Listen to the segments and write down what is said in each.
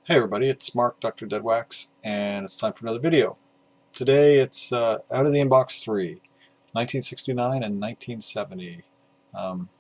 Hey everybody, it's Mark, DoctorDeadwax, and it's time for another video. Today it's out of the inbox 3, 1969 and 1970.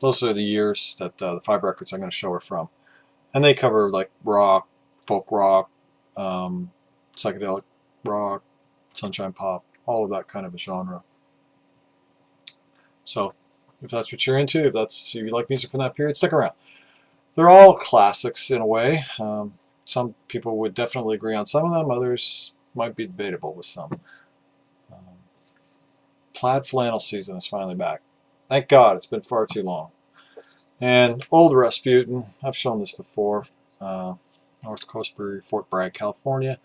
Those are the years that the 5 records I'm going to show are from. And they cover like rock, folk rock, psychedelic rock, sunshine pop, all of that kind of a genre. So if that's what you're into, if you like music from that period, stick around. They're all classics in a way. Some people would definitely agree on some of them, others might be debatable with some. Um, Plaid flannel season is finally back. Thank God, it's been far too long. And old Rasputin, I've shown this before, North Coast Brewery, Fort Bragg, California.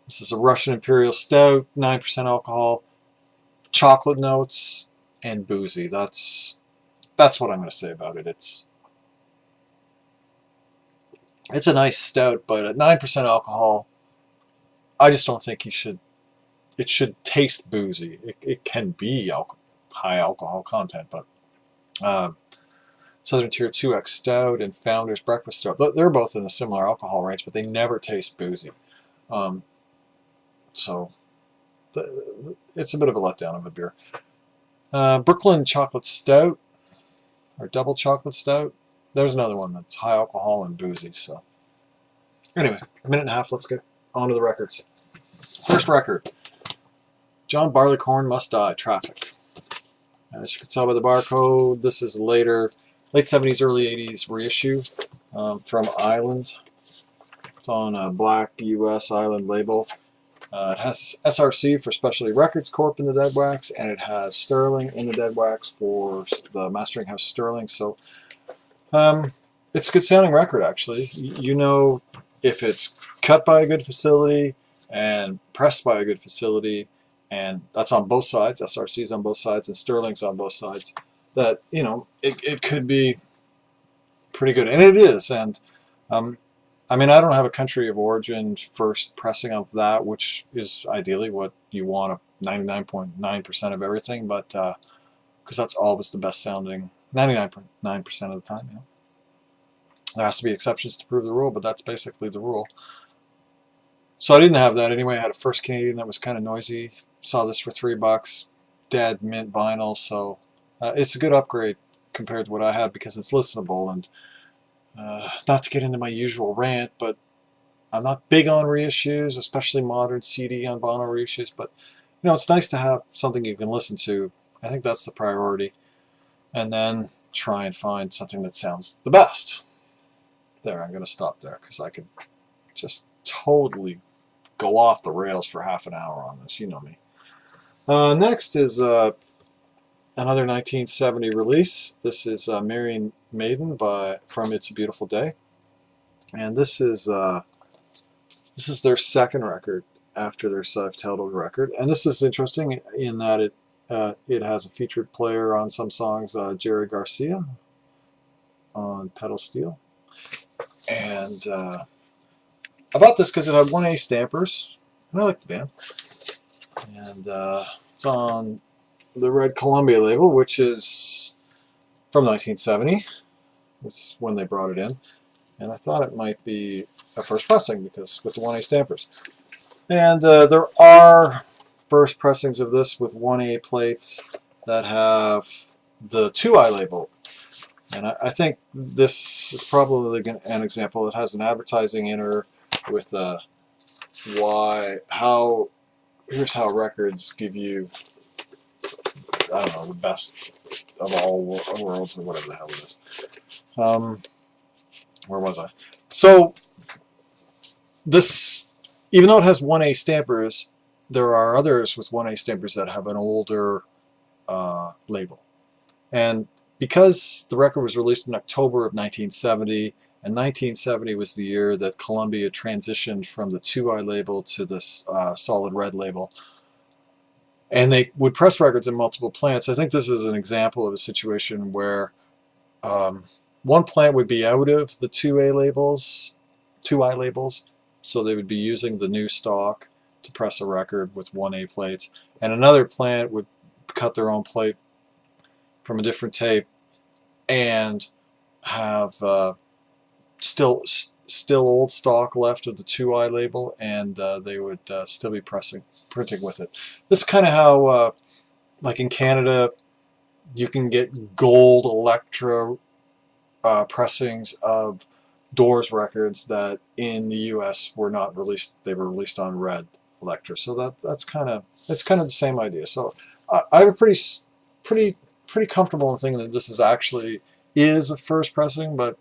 This is a Russian Imperial Stout, 9% alcohol, chocolate notes, and boozy. That's what I'm going to say about it. It's a nice stout, but at 9% alcohol, I just don't think it should taste boozy. It can be high alcohol content, but Southern Tier 2X Stout and Founder's Breakfast Stout, they're both in a similar alcohol range, but they never taste boozy. So it's a bit of a letdown of a beer. Brooklyn Chocolate Stout, or Double Chocolate Stout, there's another one that's high alcohol and boozy. So anyway, a minute and a half, let's get on to the records. First record, John Barleycorn Must Die, Traffic. As you can tell by the barcode, this is a late 70s, early 80s reissue from Island. It's on a black US Island label. It has SRC for Specialty Records Corp in the Deadwax, and it has Sterling in the Deadwax for the Mastering House Sterling. So it's a good sounding record, actually. You know, if it's cut by a good facility and pressed by a good facility, and that's on both sides, SRC's on both sides and Sterling's on both sides, that, you know, it could be pretty good. And it is. And I mean, I don't have a country of origin first pressing of that, which is ideally what you want, 99.9% of everything, but because that's always the best sounding, 99.9% of the time, you know. There has to be exceptions to prove the rule, but that's basically the rule. So I didn't have that anyway. I had a First Canadian that was kind of noisy. Saw this for $3. Dead mint vinyl, so it's a good upgrade compared to what I had because it's listenable. And not to get into my usual rant, but I'm not big on reissues, especially modern CD on vinyl reissues. But you know, it's nice to have something you can listen to. I think that's the priority, and then try and find something that sounds the best. There, I'm going to stop there because I could just totally go off the rails for half an hour on this. You know me. Next is another 1970 release. This is Marrying Maiden from It's a Beautiful Day, and this is their second record after their self-titled record. And this is interesting in that it has a featured player on some songs, Jerry Garcia on pedal steel. And I bought this because it had 1A stampers, and I like the band. And it's on the Red Columbia label, which is from 1970. It's when they brought it in. And I thought it might be a first pressing because with the 1A stampers. And there are first pressings of this with 1A plates that have the 2i label. And I think this is probably an example. It has an advertising inner with here's how records give you, I don't know, the best of all worlds or whatever the hell it is. Where was I? So this, even though it has 1A stampers, there are others with 1A stampers that have an older label. And because the record was released in October of 1970, and 1970 was the year that Columbia transitioned from the 2i label to this solid red label, and they would press records in multiple plants. I think this is an example of a situation where one plant would be out of the 2i labels, so they would be using the new stock to press a record with 1A plates, and another plant would cut their own plate from a different tape and have still still old stock left of the 2i label, and they would still be printing with it. This is kind of how, like in Canada, you can get gold Electra pressings of Doors records that in the U.S. were not released. They were released on red Electra. So it's kind of the same idea. So I'm pretty comfortable in thinking that this is actually a first pressing, but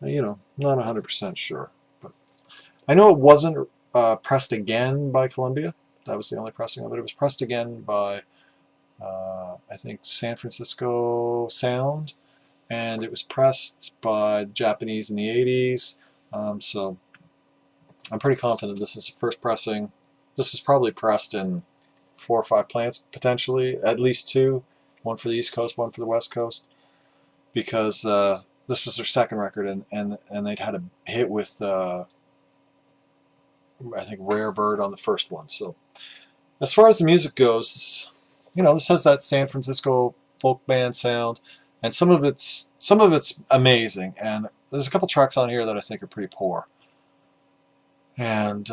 you know, not 100% sure. But I know it wasn't pressed again by Columbia. That was the only pressing of it. It was pressed again by I think San Francisco Sound, and it was pressed by the Japanese in the 80s. So I'm pretty confident this is the first pressing. This is probably pressed in 4 or 5 plants, potentially, at least 2. One for the East Coast, one for the West Coast, because this was their second record, and they'd had a hit with I think Rare Bird on the first one. So as far as the music goes, you know, this has that San Francisco folk band sound, and some of it's amazing. And there's a couple tracks on here that I think are pretty poor, and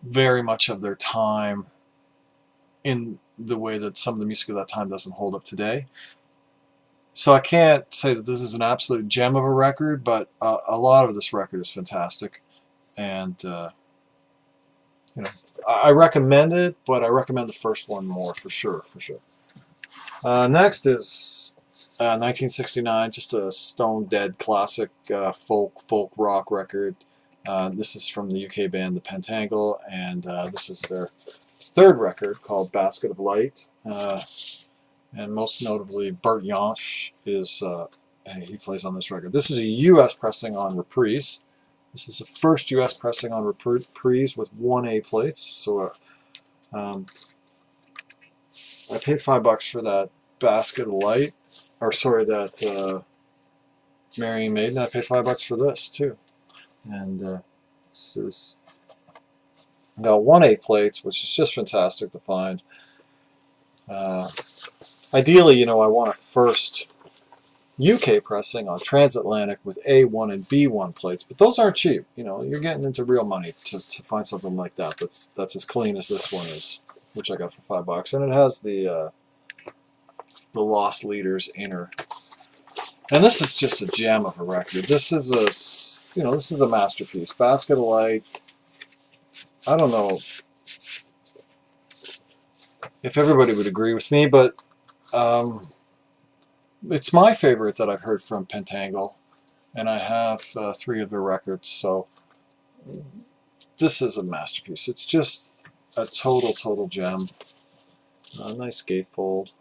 very much of their time, in the way that some of the music of that time doesn't hold up today. So I can't say that this is an absolute gem of a record, but a lot of this record is fantastic, and you know, I recommend it, but I recommend the first one more for sure. Next is 1969, just a stone dead classic folk rock record. This is from the UK band the Pentangle, and this is their third record called Basket of Light. And most notably, Bert Jansch is he plays on this record. This is a U.S. pressing on Reprise. This is the first U.S. pressing on Reprise with 1A plates. So I paid $5 for that Basket of Light, or sorry, that Marrying Maiden. I paid $5 for this too, and this is got 1A plates, which is just fantastic to find. Ideally, you know, I want a first UK pressing on transatlantic with A1 and B1 plates, but those aren't cheap. You know, you're getting into real money to find something like that that's as clean as this one is, which I got for $5, and it has the Lost Leaders inner. And this is just a gem of a record. This is a masterpiece. Basket of Light. I don't know if everybody would agree with me, but it's my favorite that I've heard from Pentangle, and I have 3 of their records, so this is a masterpiece. It's just a total gem. Nice gatefold.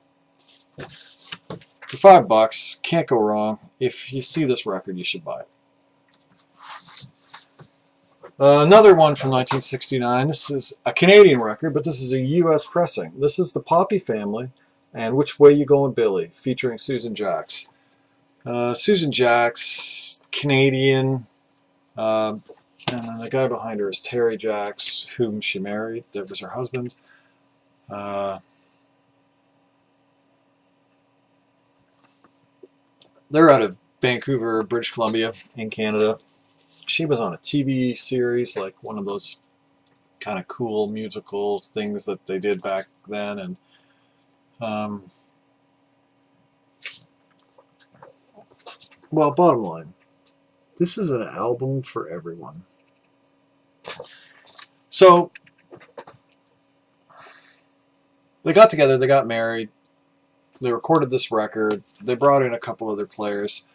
For $5, can't go wrong. If you see this record, you should buy it. Another one from 1969. This is a Canadian record, but this is a U.S. pressing. This is the Poppy Family and Which Way You Goin' Billy, featuring Susan Jacks. Susan Jacks, Canadian, and then the guy behind her is Terry Jacks, whom she married. That was her husband. They're out of Vancouver, British Columbia, in Canada. She was on a TV series, like one of those kind of cool musical things that they did back then, and well, bottom line, this is an album for everyone. So they got together, they got married, they recorded this record, they brought in a couple other players,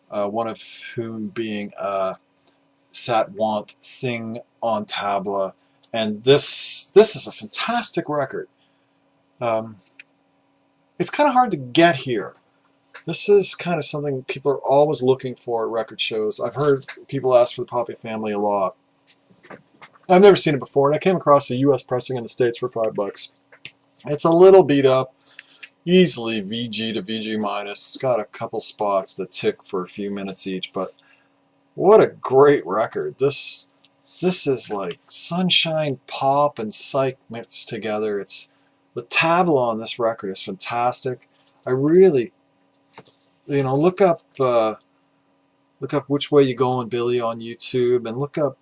one of whom being Satwant Singh on tabla, and this is a fantastic record. It's kind of hard to get here. This is kind of something people are always looking for at record shows. I've heard people ask for the Poppy Family a lot. I've never seen it before, and I came across a U.S. pressing in the States for $5. It's a little beat up, easily VG to VG minus. It's got a couple spots that tick for a few minutes each, but what a great record. This is like sunshine, pop, and psych mixed together. The tabla on this record is fantastic. I really, look up Look up Which Way You Goin' Billy on YouTube, and look up,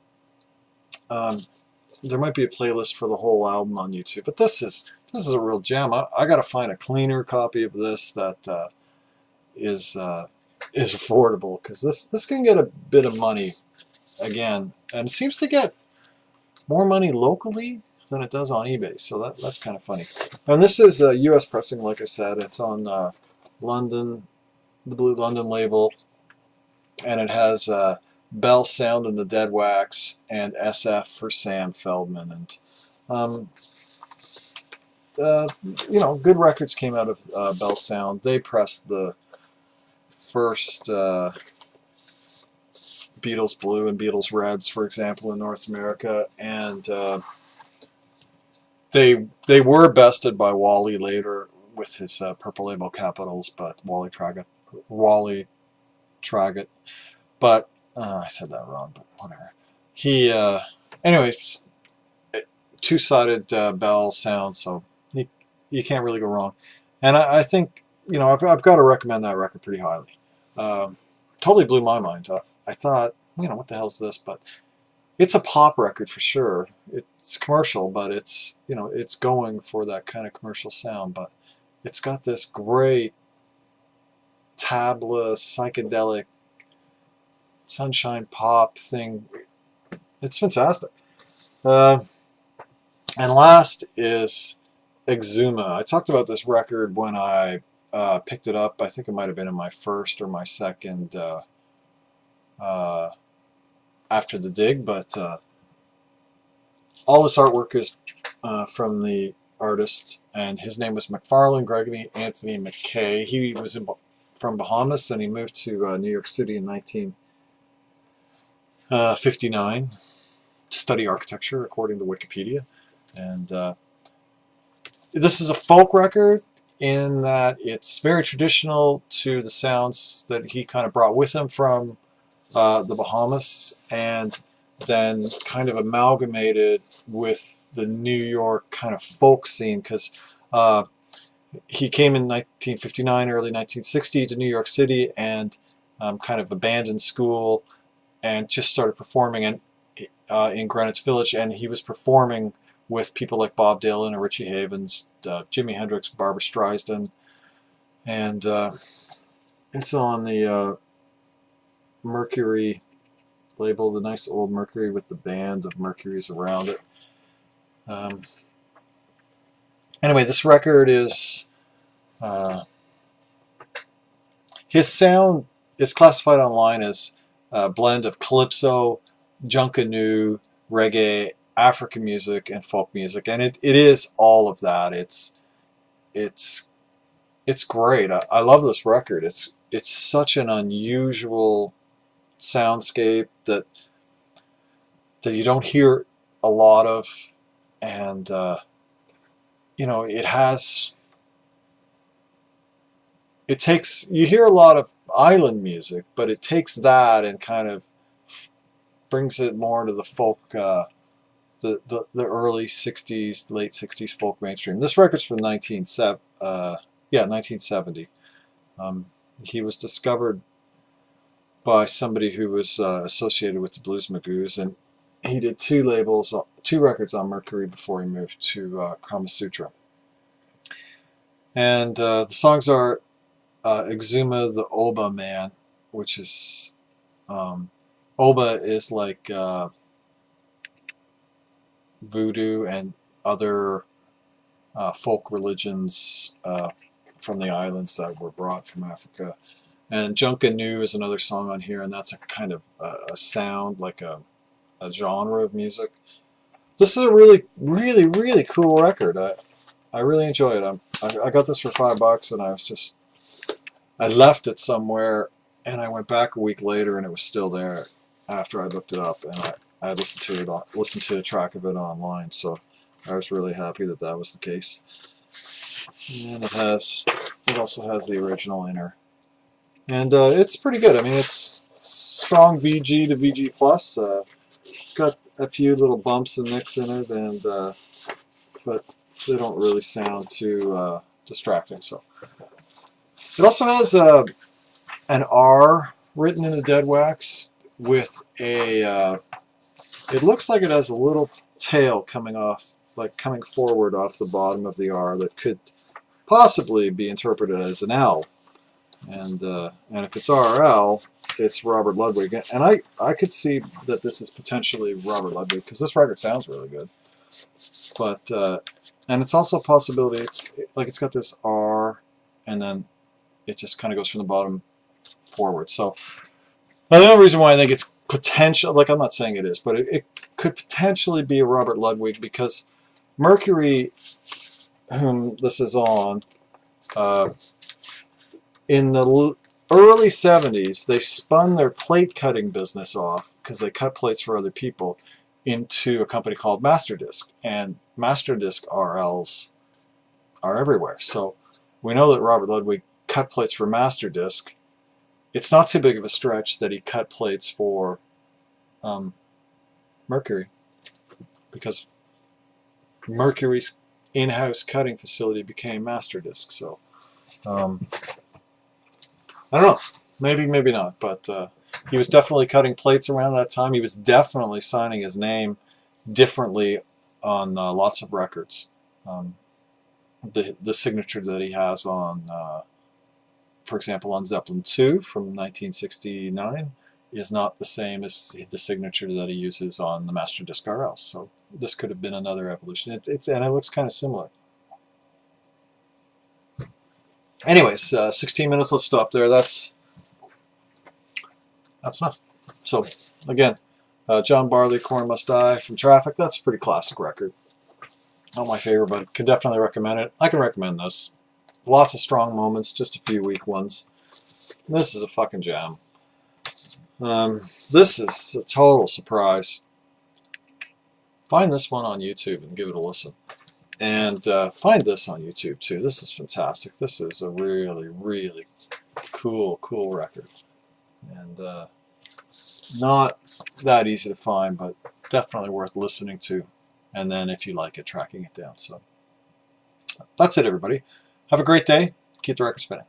there might be a playlist for the whole album on YouTube, but this is a real gem. I got to find a cleaner copy of this that is affordable, because this can get a bit of money again, and it seems to get more money locally than it does on eBay, so that's kind of funny. And this is U.S. pressing, like I said. It's on London, the Blue London label, and it has Bell Sound and the Deadwax, and SF for Sam Feldman. And you know, good records came out of Bell Sound. They pressed the first Beatles Blue and Beatles Reds, for example, in North America, and they were bested by Wally later with his Purple Label Capitals, but Wally Traggett. But I said that wrong, but whatever. He anyways, two-sided Bell Sound, so you can't really go wrong. And I think, you know, I've got to recommend that record pretty highly. Totally blew my mind. I thought, you know, what the hell's this? But it's a pop record for sure. It's commercial, but it's, you know, it's going for that kind of commercial sound. But it's got this great tabla, psychedelic, sunshine pop thing. It's fantastic. And last is Exuma. I talked about this record when I picked it up. I think it might have been in my first or my second After the Dig, but all this artwork is from the artist, and his name was McFarlane Gregory Anthony McKay. He was from Bahamas, and he moved to New York City in 1959 to study architecture, according to Wikipedia. And this is a folk record in that it's very traditional to the sounds that he kind of brought with him from the Bahamas, and then kind of amalgamated with the New York kind of folk scene, because he came in 1959, early 1960 to New York City, and kind of abandoned school and just started performing in Greenwich Village, and he was performing with people like Bob Dylan and Richie Havens, Jimi Hendrix, Barbra Streisand, and it's on the Mercury label, the nice old Mercury with the band of Mercuries around it. Anyway, this record is his sound is classified online as a blend of calypso, junkanoo, reggae, African music, and folk music, and it is all of that. It's great. I love this record. It's such an unusual soundscape that you don't hear a lot of, and you know, you hear a lot of island music, but it takes that and kind of brings it more to the folk, the early 60s, late 60s folk mainstream. This record's from 1970. He was discovered by somebody who was associated with the Blues Magoos, and he did two records on Mercury before he moved to Kama Sutra. And the songs are Exuma the Oba Man, which is Oba is like voodoo and other folk religions from the islands that were brought from Africa. And Junkanoo is another song on here, and that's a kind of a sound, like a genre of music. This is a really, really, really cool record. I really enjoy it. I got this for $5, and I left it somewhere, and I went back a week later, and it was still there after I looked it up, and I listened to a track of it online. So I was really happy that was the case. And it also has the original inner. And it's pretty good. I mean, it's strong VG to VG plus. It's got a few little bumps and nicks in it, and but they don't really sound too distracting. So it also has an R written in a dead wax with a, it looks like it has a little tail coming off, like coming forward off the bottom of the R that could possibly be interpreted as an L. And if it's RL, it's Robert Ludwig. And I could see that this is potentially Robert Ludwig, because this record sounds really good. But, and it's also a possibility, it's got this R, and then it just kind of goes from the bottom forward. So, another reason why I think it's potential, like I'm not saying it is, but it could potentially be a Robert Ludwig, because Mercury, whom this is on, in the early 70s, they spun their plate cutting business off, because they cut plates for other people, into a company called Masterdisc. And Masterdisc RLs are everywhere. So we know that Robert Ludwig cut plates for Masterdisc. It's not too big of a stretch that he cut plates for Mercury, because Mercury's in-house cutting facility became Masterdisc. So I don't know, maybe not, but he was definitely cutting plates around that time. He was definitely signing his name differently on lots of records. The signature that he has on, for example, on Zeppelin II from 1969 is not the same as the signature that he uses on the Masterdisc RL. So this could have been another evolution. And it looks kind of similar. Anyways, 16 minutes. Let's stop there. That's enough. So again, John Barleycorn Must Die from Traffic. That's a pretty classic record. Not my favorite, but can definitely recommend it. I can recommend this. Lots of strong moments, just a few weak ones. This is a fucking jam. This is a total surprise. Find this one on YouTube and give it a listen. And find this on YouTube too. This is fantastic. This is a really, really cool record. And not that easy to find, but definitely worth listening to. And then if you like it, tracking it down. So that's it, everybody. Have a great day. Keep the record spinning.